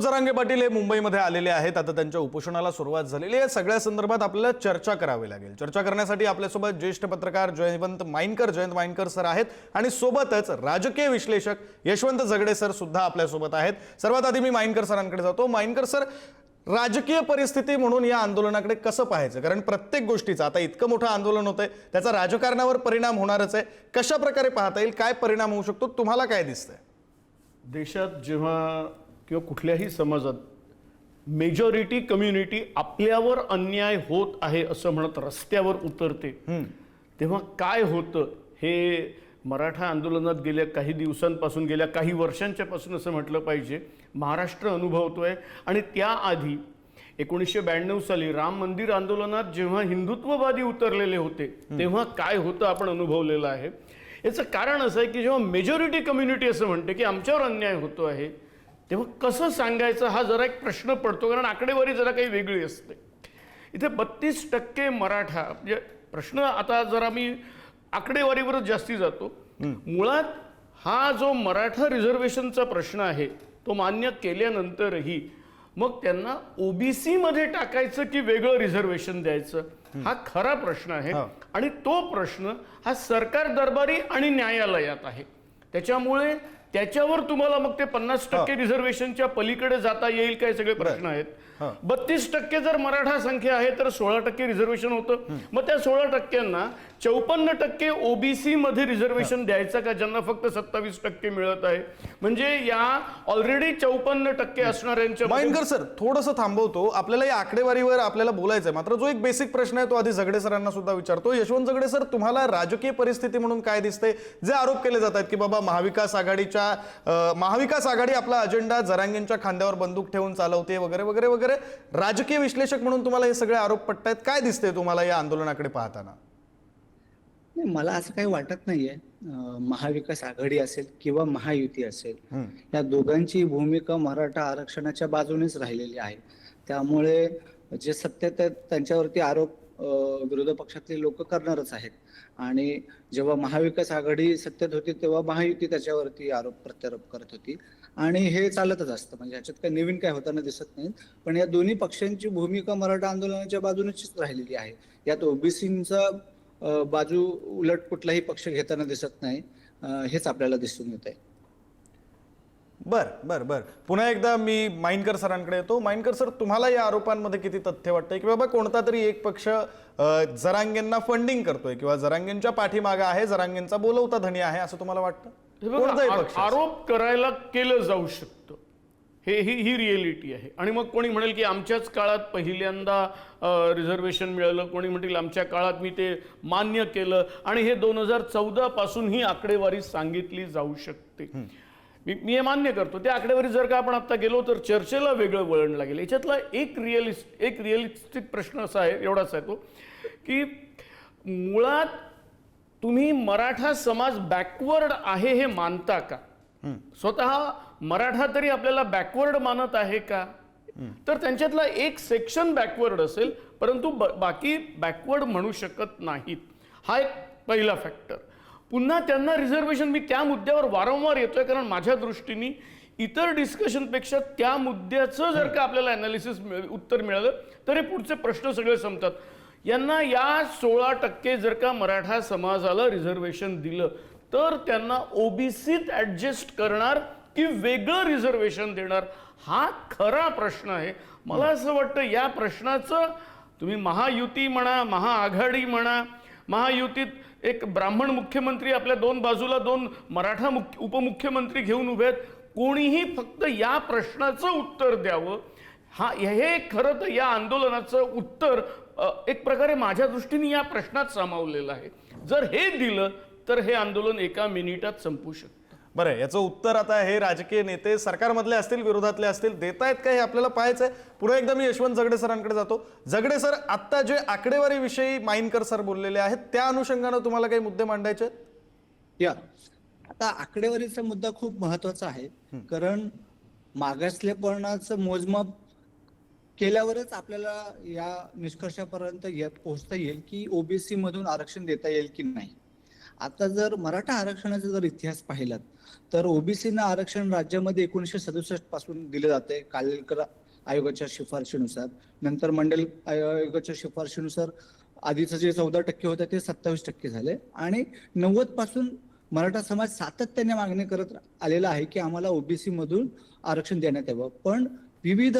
जरांगे पाटील हे मुंबईमध्ये आलेले आहेत। आता त्यांच्या उपोषणाला सुरुवात झालेली आहे। सगळ्या संदर्भात आपल्याला चर्चा करावी लागेल। चर्चा करण्यासाठी आपल्यासोबत ज्येष्ठ पत्रकार जयंत माइनकर सर आहेत आणि सोबतच राजकीय विश्लेषक यशवंत झगडे सर सुद्धा आपल्यासोबत आहेत। सर्वात आधी मी माइनकर सरांकडे जातो। माइनकर सर, राजकीय परिस्थिती म्हणून या आंदोलनाकडे कसं पाहायचं? कारण प्रत्येक गोष्टीचा आता इतकं मोठं आंदोलन होतंय, त्याचा राजकारणावर परिणाम होणारच आहे। कशा प्रकारे पाहता येईल, काय परिणाम होऊ शकतो, तुम्हाला काय दिसतंय? देशात जेव्हा किंवा कुठल्याही समाजात मेजॉरिटी कम्युनिटी आपल्यावर अन्याय होत आहे असं म्हणत रस्त्यावर उतरते, तेव्हा काय होतं हे मराठा आंदोलनात गेल्या काही दिवसांपासून, गेल्या काही वर्षांच्या पासून असं म्हटलं पाहिजे, महाराष्ट्र अनुभवतोय। आणि त्याआधी 1992 साली राम मंदिर आंदोलनात जेव्हा हिंदुत्ववादी उतरलेले होते तेव्हा काय होतं आपण अनुभवलेलं आहे। याचं कारण असं आहे की जेव्हा मेजॉरिटी कम्युनिटी असं म्हणते की आमच्यावर अन्याय होतो आहे, तेव्हा कसं सांगायचं हा जरा एक प्रश्न पडतो, कारण आकडेवारी जरा काही वेगळी असते। इथे 32% मराठा, म्हणजे प्रश्न आता जरा मी आकडेवारीवरच जास्ती जातो। मुळात हा जो मराठा रिझर्वेशनचा प्रश्न आहे तो मान्य केल्यानंतरही मग त्यांना ओबीसी मध्ये टाकायचं की वेगळं रिझर्वेशन द्यायचं, हा खरा प्रश्न आहे। आणि तो प्रश्न हा सरकार दरबारी आणि न्यायालयात आहे। त्याच्यामुळे त्याच्यावर तुम्हाला मग ते 50% रिझर्वेशनच्या पलीकडे जाता येईल काय, सगळे प्रश्न आहेत। 32% जर मराठा संख्या आहे तर 16% रिझर्वेशन होतं। मग त्या 16%ना 54% ओबीसी मध्ये रिझर्वेशन द्यायचं का, ज्यांना फक्त 27% मिळत आहे? म्हणजे या ऑलरेडी 54% असणाऱ्यांच्या। माइनकर सर, थोडंसं थांबवतो, आपल्याला या आकडेवारीवर आपल्याला बोलायचं आहे। मात्र जो एक बेसिक प्रश्न आहे तो आधी झगडे सरांना सुद्धा विचारतो। यशवंत झगडे सर, तुम्हाला राजकीय परिस्थिती म्हणून काय दिसते? जे आरोप केले जातात की बाबा महाविकास आघाडी आपला अजेंडा जरांगेंच्या खांद्यावर बंदूक ठेवून चालवते वगैरे वगैरे वगैरे, राजकीय विश्लेषक म्हणून तुम्हाला हे सगळे आरोप पटतायत, काय दिसते तुम्हाला या आंदोलनाकडे पाहताना? मला असं काही वाटत नाहीये। महाविकास आघाडी असेल किंवा महायुती असेल, या दोघांची भूमिका मराठा आरक्षणाच्या बाजूनेच राहिलेली आहे। त्यामुळे जे सत्तेत आहेत त्यांच्यावरती आरोप विरोधी पक्षातले लोक करणारच आहेत। आणि जेव्हा महाविकास आघाडी सत्तेत होती तेव्हा महायुती त्याच्यावरती आरोप प्रत्यारोप करत होती, आणि हे चालतच असतं। म्हणजे ह्याच्यात काही नवीन काय होताना दिसत नाही। पण या दोन्ही पक्षांची भूमिका मराठा आंदोलनाच्या बाजूनेच राहिलेली आहे। यात ओबीसींचा बाजू उलट कुठलाही पक्ष घेताना दिसत नाही, हेच आपल्याला दिसून येत आहे। बर, पुन्हा एकदा मी माइनकर सरांकडे येतो। माइनकर सर, तुम्हाला या आरोपांमध्ये किती तथ्य वाटतंय की बाबा कोणता तरी एक पक्ष जरांगेंना फंडिंग करतोय किंवा जरांगेंच्या पाठीमागे आहे, जरांगेंचा बोलवता धनी आहे, असं तुम्हाला वाटतं? कोणताही पक्ष आरोप करायला केलं जाऊ शकतं, ही रिएलिटी आहे। आणि मग कोणी म्हणेल की आमच्याच काळात पहिल्यांदा रिझर्वेशन मिळालं, कोणी म्हणतील आमच्या काळात मी ते मान्य केलं, आणि हे 2014 पासून ही आकडेवारी सांगितली जाऊ शकते। मी हे मान्य करतो। त्या आकडेवारी जर का आपण आता गेलो तर चर्चेला वेगळं वळण लागेल। याच्यातला एक रिअलिस्टिक प्रश्न असा आहे, एवढाच आहे तो, की मुळात तुम्ही मराठा समाज बॅकवर्ड आहे हे मानता का? स्वतः मराठा तरी आपल्याला बॅकवर्ड मानत आहे का? तर त्यांच्यातला एक सेक्शन बॅकवर्ड असेल, परंतु बाकी बॅकवर्ड म्हणू शकत नाहीत। हा एक पहिला फॅक्टर। पुन्हा त्यांना रिझर्वेशन, मी त्या मुद्द्यावर वारंवार येतोय कारण माझ्या दृष्टीने इतर डिस्कशनपेक्षा त्या मुद्द्याचं जर का आपल्याला अनालिसिस उत्तर मिळालं तर हे पुढचे प्रश्न सगळे संपतात। यांना या 16% जर का मराठा समाजाला रिझर्वेशन दिलं तर त्यांना ओबीसीत ऍडजस्ट करणार की वेगळं रिझर्वेशन देणार, हा खरा प्रश्न आहे। मला असं वाटतं या प्रश्नाचं तुम्ही महायुती म्हणा, महाआघाडी म्हणा, महायुतीत एक ब्राह्मण मुख्यमंत्री, आपल्या दोन बाजूला दोन मराठा उपमुख्यमंत्री घेऊन उभे आहेत, कोणीही फक्त या प्रश्नाचं उत्तर द्यावं, हे खरं तर या आंदोलनाचं उत्तर एक प्रकारे माझ्या दृष्टीने या प्रश्नात सामावलेलं आहे। जर हे दिलं तर हे आंदोलन एका मिनिटात संपू शकतं। बरं, याचं उत्तर आता हे राजकीय नेते सरकारमधले असतील विरोधातले असतील देतायत का, हे आपल्याला पाहायचंय। पुन्हा एकदा मी यशवंत झगडे सरांकडे जातो। झगडे सर, आता जे आकडेवारी विषयी माइनकर सर बोललेले आहेत त्या अनुषंगाने तुम्हाला काही मुद्दे मांडायचे आहेत? या आता आकडेवारीचा मुद्दा खूप महत्वाचा आहे, कारण मागासलेपणाचं मोजमाप केल्यावरच आपल्याला या निष्कर्षापर्यंत पोहोचता येईल की ओबीसी मधून आरक्षण देता येईल की नाही। आता जर मराठा आरक्षणाचा जर इतिहास पाहिलात तर ओबीसीना आरक्षण राज्यामध्ये 1967 पासून दिले जाते कालेलकर आयोगाच्या शिफारशीनुसार. नंतर मंडल आयोगाच्या शिफारशीनुसार आधीचं जे 14% होतं ते 27% झाले आणि 90 पासून मराठा समाज सातत्याने मागणी करत आलेला आहे की आम्हाला ओबीसी मधून आरक्षण देण्यात यावं. पण विविध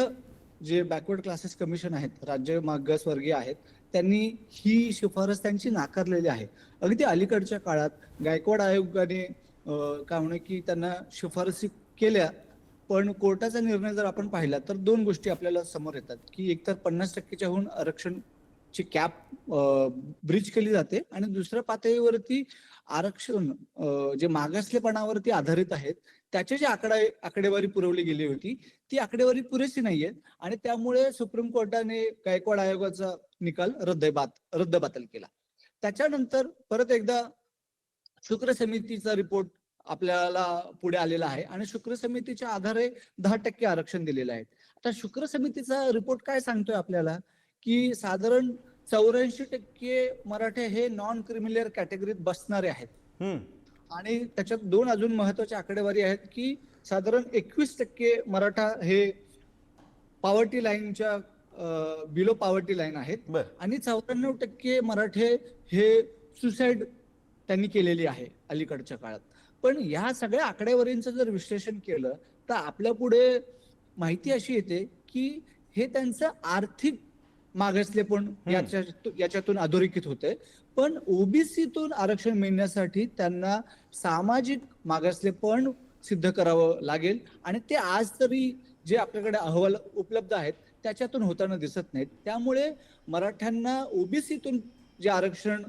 जे बॅकवर्ड क्लासेस कमिशन आहेत, राज्य मागासवर्गीय आहेत, त्यांनी ही शिफारस त्यांची नाकारलेली आहे. अगदी अलीकडच्या काळात गायकवाड आयोगाने काय म्हणू की त्यांना शिफारसी केल्या, पण कोर्टाचा निर्णय जर आपण पाहिला तर दोन गोष्टी आपल्याला समोर येतात की एकतर 50%च्याहून आरक्षणची कॅप ब्रिज केली जाते आणि दुसऱ्या पातळीवरती आरक्षण जे मागासलेपणावरती आधारित आहेत त्याचे जे आकडेवारी पुरवली गेली होती ती आकडेवारी पुरेशी नाहीये आणि त्यामुळे सुप्रीम कोर्टाने गायकवाड आयोगाचा निकाल रद्दबातल केला. त्याच्यानंतर परत एकदा शुक्र समितीचा रिपोर्ट आपल्याला पुढे आलेला आहे आणि शुक्र समितीच्या आधारे 10% आरक्षण दिलेलं आहे. आता शुक्र समितीचा रिपोर्ट काय सांगतोय आपल्याला की साधारण 84% मराठे हे नॉन क्रिमिनल कॅटेगरीत बसणारे आहेत आणि त्याच्यात दोन अजून महत्वाची आकडेवारी आहेत की साधारण 21% मराठा हे पॉवर्टी लाईनच्या बिलो पॉवर्टी लाईन आहेत आणि 94% मराठे हे सुसाईड त्यांनी केलेली आहे अलीकडच्या काळात. पण या सगळ्या आकडेवारींचं जर विश्लेषण केलं तर आपल्या पुढे माहिती अशी येते की हे त्यांचं आर्थिक मागासलेपण याच्यातून अधोरेखित होते. पण ओबीसीतून आरक्षण मिळण्यासाठी त्यांना सामाजिक मागासलेपण सिद्ध करावं लागेल आणि ते आज तरी जे आपल्याकडे अहवाल उपलब्ध आहेत त्याच्यातून होताना दिसत नाहीत. त्यामुळे मराठ्यांना ओबीसीतून जे आरक्षण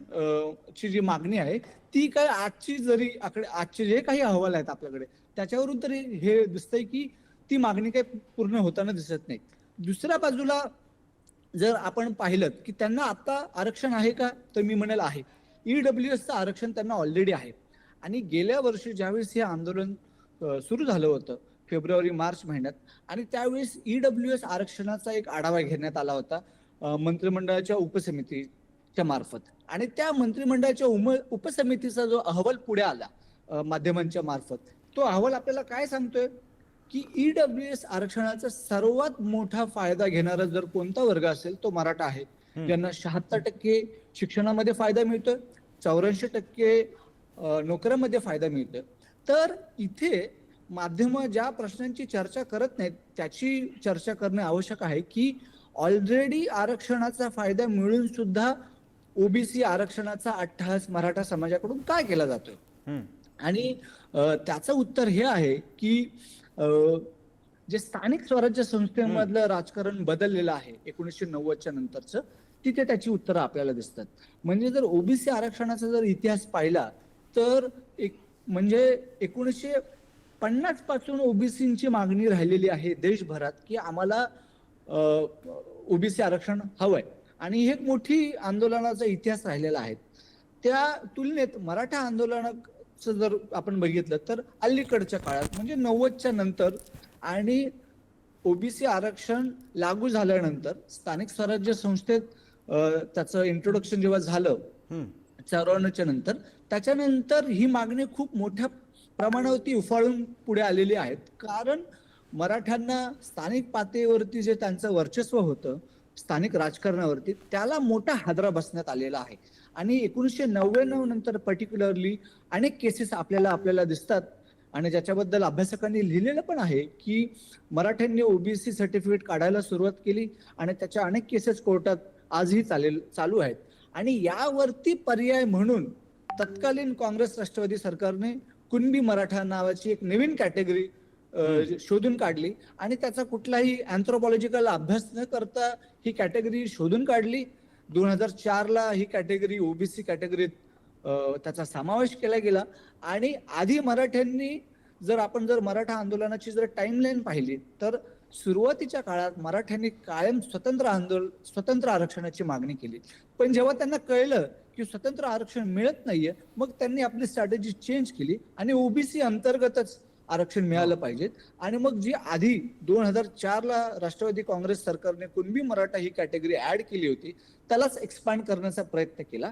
ची जी मागणी आहे ती काय आजचे जे काही अहवाल आहेत आपल्याकडे त्याच्यावरून तरी हे दिसतंय की ती मागणी काही पूर्ण होताना दिसत नाही. दुसऱ्या बाजूला जर आपण पाहिलं की त्यांना आता आरक्षण आहे का तर मी म्हणेल आहे. ईडब्ल्यूएसचं आरक्षण त्यांना ऑलरेडी आहे आणि गेल्या वर्षी ज्यावेळेस हे आंदोलन सुरू झालं होतं फेब्रुवारी-मार्च महिन्यात आणि त्यावेळेस ईडब्ल्यूएस आरक्षणाचा एक आढावा घेण्यात आला होता मंत्रिमंडळाच्या उपसमितीच्या मार्फत आणि त्या मंत्रिमंडळाच्या उपसमितीचा जो अहवाल पुढे आला माध्यमांच्या मार्फत तो अहवाल आपल्याला काय सांगतोय की ईडब्ल्यूएस आरक्षणाचा सर्वात मोठा फायदा घेणारा जर कोणता वर्ग असेल तो मराठा आहे. ज्यांना 76% शिक्षणामध्ये फायदा मिळतोय, 84% नोकऱ्यामध्ये फायदा मिळतोय. तर इथे माध्यम ज्या प्रश्नांची चर्चा करत नाहीत त्याची चर्चा करणे आवश्यक आहे की ऑलरेडी आरक्षणाचा फायदा मिळून सुद्धा ओबीसी आरक्षणाचा अट्टहास मराठा समाजाकडून काय केला जातोय. आणि त्याचं उत्तर हे आहे की जे स्थानिक स्वराज्य संस्थेमधलं राजकारण बदललेलं आहे 1990च्या नंतरचं तिथे त्याची उत्तरं आपल्याला दिसतात. म्हणजे जर ओबीसी आरक्षणाचा जर इतिहास पाहिला तर म्हणजे 1950 पासून ओबीसींची मागणी राहिलेली आहे देशभरात की आम्हाला ओबीसी आरक्षण हवंय आणि हे एक मोठी आंदोलनाचा इतिहास राहिलेला आहे. त्या तुलनेत मराठा आंदोलनाचं जर आपण बघितलं तर अलीकडच्या काळात म्हणजे 90च्या नंतर आणि ओबीसी आरक्षण लागू झाल्यानंतर स्थानिक स्वराज्य संस्थेत त्याचं इंट्रोडक्शन जेव्हा झालं 94च्या नंतर त्याच्यानंतर ही मागणी खूप मोठ्या प्रमाणावरती उफाळून पुढे आलेली आहेत. कारण मराठ्यांना स्थानिक पातळीवरती जे त्यांचं वर्चस्व होतं स्थानिक राजकारणावरती त्याला मोठा हादरा बसण्यात आलेला आहे आणि 1999 नंतर पर्टिक्युलरली अनेक केसेस आपल्याला दिसतात आणि ज्याच्याबद्दल अभ्यासकांनी लिहिलेलं पण आहे की मराठ्यांनी ओबीसी सर्टिफिकेट काढायला सुरुवात केली आणि त्याच्या अनेक केसेस कोर्टात आजही चालू आहेत. आणि यावरती पर्याय म्हणून तत्कालीन काँग्रेस राष्ट्रवादी सरकारने कुणबी मराठा नावाची एक नवीन कॅटेगरी शोधून काढली आणि त्याचा कुठलाही अँथ्रोपॉलॉजिकल अभ्यास न करता ही कॅटेगरी शोधून काढली. 2004ला ही कॅटेगरी ओबीसी कॅटेगरीत त्याचा समावेश केला गेला आणि आधी मराठ्यांनी जर मराठा आंदोलनाची जर टाइमलाईन पाहिली तर सुरुवातीच्या काळात मराठ्यांनी कायम स्वतंत्र आरक्षणाची मागणी केली. पण जेव्हा त्यांना कळलं की स्वतंत्र आरक्षण मिळत नाहीये मग त्यांनी आपली स्ट्रॅटेजी चेंज केली आणि ओबीसी अंतर्गतच आरक्षण मिळालं पाहिजे आणि मग जी आधी 2004ला राष्ट्रवादी काँग्रेस सरकारने कुणबी मराठा ही कॅटेगरी ऍड केली होती त्यालाच एक्सपांड करण्याचा प्रयत्न केला.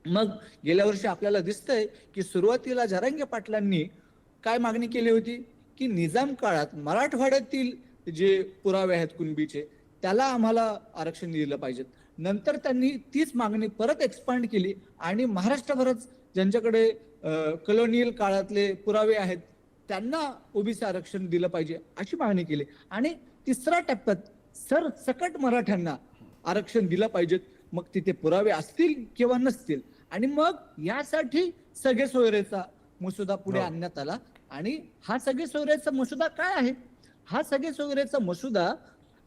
मग गेल्या वर्षी आपल्याला दिसतंय की सुरुवातीला जरांगे पाटलांनी काय मागणी केली होती की निजाम काळात मराठवाड्यातील जे पुरावे आहेत कुणबीचे त्याला आम्हाला आरक्षण दिलं पाहिजे. नंतर त्यांनी तीच मागणी परत एक्सपांड केली आणि महाराष्ट्रभरच ज्यांच्याकडे कॉलोनियल काळातले पुरावे आहेत त्यांना ओबीसी आरक्षण दिलं पाहिजे अशी मागणी केली. आणि तिसऱ्या टप्प्यात सरसकट मराठ्यांना आरक्षण दिलं पाहिजे, मग तिथे पुरावे असतील किंवा नसतील. आणि मग यासाठी सगळे सोयरेचा मसुदा पुढे आणण्यात आला. आणि हा सगळे सोयरेचा मसुदा काय आहे? हा सगळे सोयरेचा मसुदा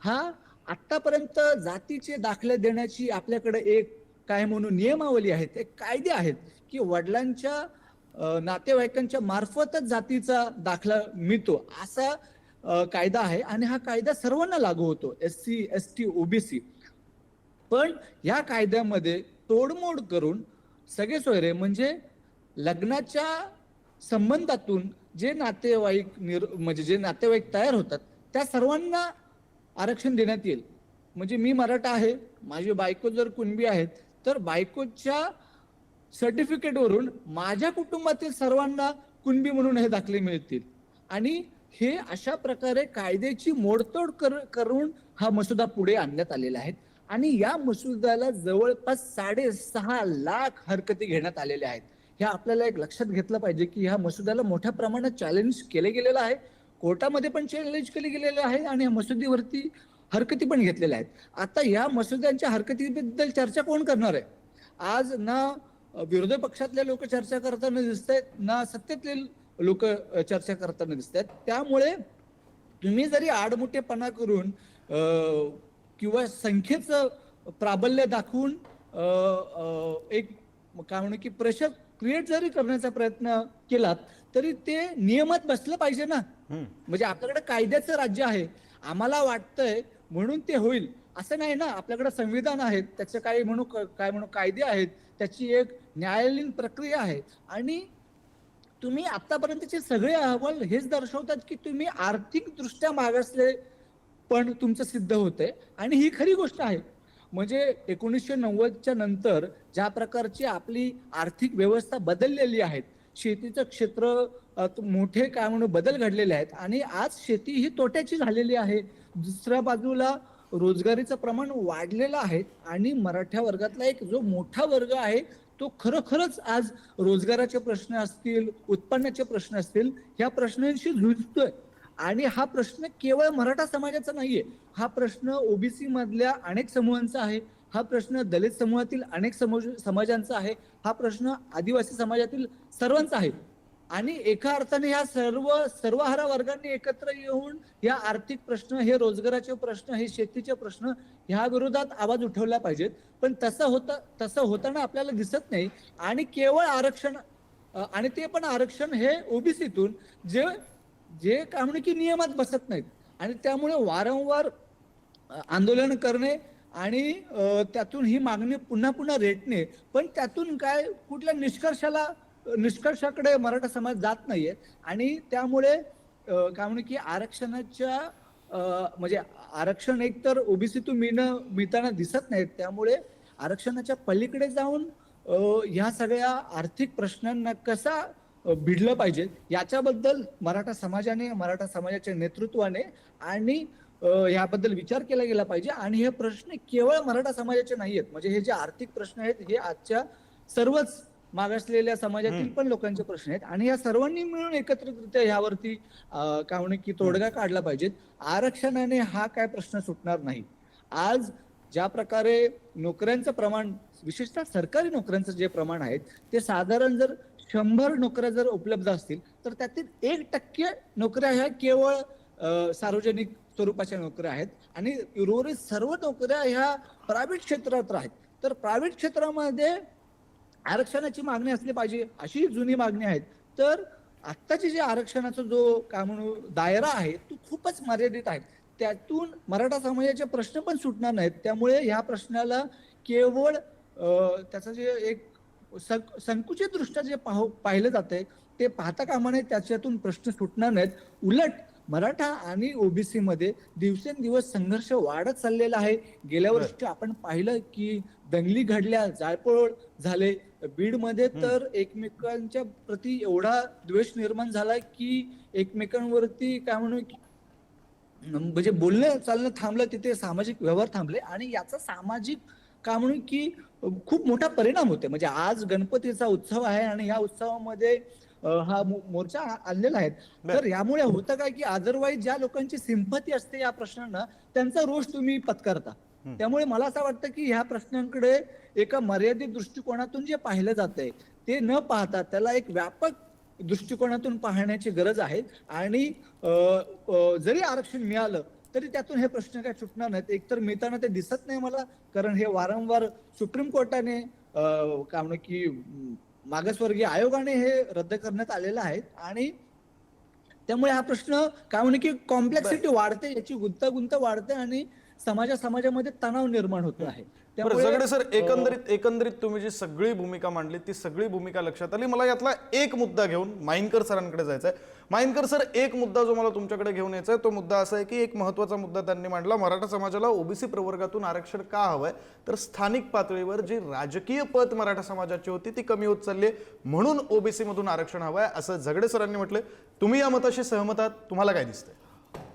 हा आतापर्यंत जातीचे दाखले देण्याची आपल्याकडे एक काय म्हणून नियमावली आहेत, एक कायदे आहेत की वडिलांच्या नातेवाईकांच्या मार्फतच जातीचा दाखला मिळतो असा कायदा आहे. आणि हा कायदा सर्वांना लागू होतो, SC ST OBC. पण या कायद्यामध्ये तोडमोड करून सगळे सोयरे म्हणजे लग्नाच्या संबंधातून जे नातेवाईक म्हणजे जे नातेवाईक तयार होतात त्या सर्वांना आरक्षण देण्यात येईल. म्हणजे मी मराठा आहे, माझी बायको जर कुणबी आहेत तर बायकोच्या सर्टिफिकेटवरून माझ्या कुटुंबातील सर्वांना कुणबी म्हणून हे दाखले मिळतील. आणि हे अशा प्रकारे कायद्याची मोडतोड करून हा मसुदा पुढे आणण्यात आलेला आहे. आणि या मसुद्याला जवळपास 6.5 लाख हरकती घेण्यात आलेल्या आहेत. हे आपल्याला एक लक्षात घेतलं पाहिजे की ह्या मसुद्याला मोठ्या प्रमाणात चॅलेंज केले गेलेलं आहे, कोर्टामध्ये पण चॅलेंज केले गेलेले आहे आणि या मसुद्यावरती हरकती पण घेतलेल्या आहेत. आता या मसुद्यांच्या हरकतीबद्दल चर्चा कोण करणार आहे? आज ना विरोधी पक्षातले लोक चर्चा करताना दिसत आहेत, ना सत्तेतले लोक चर्चा करताना दिसत आहेत. त्यामुळे तुम्ही जरी आडमुठेपणा करून किंवा संख्येचं प्राबल्य दाखवून एक काय म्हणू की प्रेशर क्रिएट जरी करण्याचा प्रयत्न केलात तरी ते नियमात बसलं पाहिजे ना. म्हणजे आपल्याकडे कायद्याचं राज्य आहे, आम्हाला वाटतंय म्हणून ते होईल असं नाही ना. आपल्याकडे संविधान आहे, त्याचं काय म्हणू कायदे आहेत, त्याची एक न्यायालयीन प्रक्रिया आहे. आणि तुम्ही आतापर्यंतचे सगळे अहवाल हेच दर्शवतात की तुम्ही आर्थिक दृष्ट्या मागासले पण तुमचं सिद्ध होतंय. आणि ही खरी गोष्ट आहे. म्हणजे 1990च्या नंतर ज्या प्रकारची आपली आर्थिक व्यवस्था बदललेली आहे, शेतीचं क्षेत्र मोठे काय म्हणून बदल घडलेले आहेत आणि आज शेती ही तोट्याची झालेली आहे. दुसऱ्या बाजूला रोजगारीचं प्रमाण वाढलेलं आहे आणि मराठा वर्गातला एक जो मोठा वर्ग आहे तो खरोखरच आज रोजगाराचे प्रश्न असतील, उत्पन्नाचे प्रश्न असतील, ह्या प्रश्नांशी झुंजतोय. आणि हा प्रश्न केवळ मराठा समाजाचा नाहीये, हा प्रश्न ओबीसी मधल्या अनेक समूहांचा आहे, हा प्रश्न दलित समूहातील अनेक समाजांचा आहे, हा प्रश्न आदिवासी समाजातील सर्वांचा आहे. आणि एका अर्थाने ह्या सर्वहारा वर्गांनी एकत्र येऊन या आर्थिक प्रश्न, हे रोजगाराचे प्रश्न, हे शेतीचे प्रश्न ह्या विरोधात आवाज उठवला पाहिजेत. पण तसं होताना आपल्याला दिसत नाही. आणि केवळ आरक्षण, आणि ते पण आरक्षण हे ओबीसीतून जे काय म्हणू की नियमात बसत नाहीत. आणि त्यामुळे वारंवार आंदोलन करणे आणि त्यातून ही मागणी पुन्हा पुन्हा रेटणे, पण त्यातून काय कुठल्या निष्कर्षाकडे मराठा समाज जात नाहीये. आणि त्यामुळे काय म्हणू की आरक्षणाच्या म्हणजे आरक्षण एकतर ओबीसीतून मिळताना दिसत नाहीत. त्यामुळे आरक्षणाच्या पलीकडे जाऊन ह्या सगळ्या आर्थिक प्रश्नांना कसा भिडलं पाहिजे याच्याबद्दल मराठा समाजाने, मराठा समाजाच्या नेतृत्वाने आणि याबद्दल विचार केला गेला पाहिजे. आणि हे प्रश्न केवळ मराठा समाजाचे नाही आहेत, म्हणजे हे जे आर्थिक प्रश्न आहेत हे आजच्या सर्वच मागासलेल्या समाजातील पण लोकांचे प्रश्न आहेत. आणि या सर्वांनी मिळून एकत्रितरित्या यावरती काय म्हणू की तोडगा काढला पाहिजे. आरक्षणाने हा काय प्रश्न सुटणार नाही. आज ज्या प्रकारे नोकऱ्यांचं प्रमाण, विशेषतः सरकारी नोकऱ्यांचं जे प्रमाण आहे ते साधारण जर 100 नोकऱ्या जर उपलब्ध असतील तर त्यातील 1% नोकऱ्या ह्या केवळ सार्वजनिक स्वरूपाच्या नोकऱ्या आहेत आणि उर्वरित सर्व नोकऱ्या ह्या प्रायव्हेट क्षेत्रात आहेत. तर प्रायव्हेट क्षेत्रामध्ये आरक्षणाची मागणी असली पाहिजे अशी जुनी मागणी आहे. तर आत्ताची जे आरक्षणाचा जो काय म्हणू दायरा आहे तो खूपच मर्यादित आहे. त्यातून मराठा समाजाचे प्रश्न पण सुटणार नाहीत. त्यामुळे ह्या प्रश्नाला केवळ त्याचं जे एक संकुचित दृष्ट्या जे पाहिलं जातंय ते पाहता कामा नये, त्याच्यातून प्रश्न सुटणार नाहीत. उलट मराठा आणि ओबीसी मध्ये दिवसेंदिवस संघर्ष वाढत चाललेला आहे. गेल्या वर्षी आपण पाहिलं की दंगली घडल्या, जाळपोळ झाले. बीडमध्ये तर एकमेकांच्या प्रती एवढा द्वेष निर्माण झाला की एकमेकांवरती काय म्हणू म्हणजे बोलणं चालणं थांबलं, तिथे सामाजिक व्यवहार थांबले आणि याचा सामाजिक काय म्हणू की खूप मोठा परिणाम होते. म्हणजे आज गणपतीचा उत्सव आहे आणि या उत्सवामध्ये हा मोर्चा आणलेला आहे. तर यामुळे होतं काय की अदरवाईज ज्या लोकांची सिंपती असते या प्रश्नांना, त्यांचा रोष तुम्ही पत्करता. त्यामुळे मला असं वाटतं की ह्या प्रश्नांकडे एका मर्यादित दृष्टिकोनातून जे पाहिलं जातंय ते न पाहता त्याला एक व्यापक दृष्टिकोनातून पाहण्याची गरज आहे. आणि जरी आरक्षण मिळालं तरी त्यातून हे प्रश्न काय सुटणार नाहीत. एकतर मिळताना ते दिसत नाही मला, कारण हे वारंवार सुप्रीम कोर्टाने काय म्हणू की मागासवर्गीय आयोगाने हे रद्द करण्यात आलेलं आहे. आणि त्यामुळे हा प्रश्न काय म्हणू की कॉम्प्लेक्सिटी वाढते, याची गुंतागुंत वाढते आणि समाजामध्ये तणाव निर्माण होतो आहे. झगडे सर, एकंदरीत तुम्ही जी सगळी भूमिका मांडली ती सगळी भूमिका लक्षात आली. मला यातला एक मुद्दा घेऊन माइनकर सरांकडे जायचं आहे. माइनकर सर, एक मुद्दा जो मला तुमच्याकडे घेऊन यायचा आहे तो मुद्दा असा आहे की एक महत्त्वाचा मुद्दा त्यांनी मांडला, मराठा समाजाला ओबीसी प्रवर्गातून आरक्षण का हवंय, तर स्थानिक पातळीवर जी राजकीय पत मराठा समाजाची होती ती कमी होत चालली आहे, म्हणून ओबीसी मधून आरक्षण हवंय असं झगडे सरांनी म्हटलंय. तुम्ही या मताशी सहमत आहात? तुम्हाला काय दिसतंय?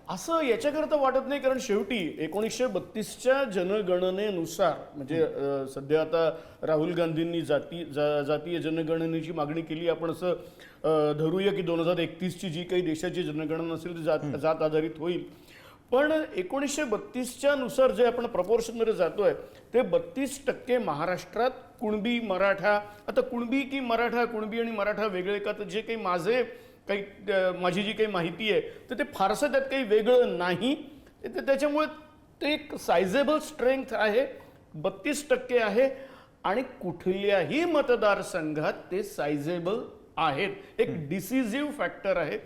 असं याच्याकरता वाटत नाही, कारण शेवटी 1932च्या जनगणनेनुसार म्हणजे सध्या आता राहुल गांधींनी जातीय जनगणनेची मागणी केली. आपण असं धरूया की 2031ची जी काही देशाची जनगणना असेल ती जात आधारित होईल. पण 1932च्या नुसार जे आपण प्रपोर्शनमध्ये जातोय ते 32% महाराष्ट्रात कुणबी मराठा. आता कुणबी की मराठा, कुणबी आणि मराठा वेगळे का, तर जे काही माझी जी काही माहिती आहे तर ते फारसं त्यात काही वेगळं नाही. त्याच्यामुळे ते एक सायझेबल स्ट्रेंथ आहे, 32% आहे आणि कुठल्याही मतदारसंघात ते सायझेबल आहेत. एक डिसिजिव्ह फॅक्टर आहे.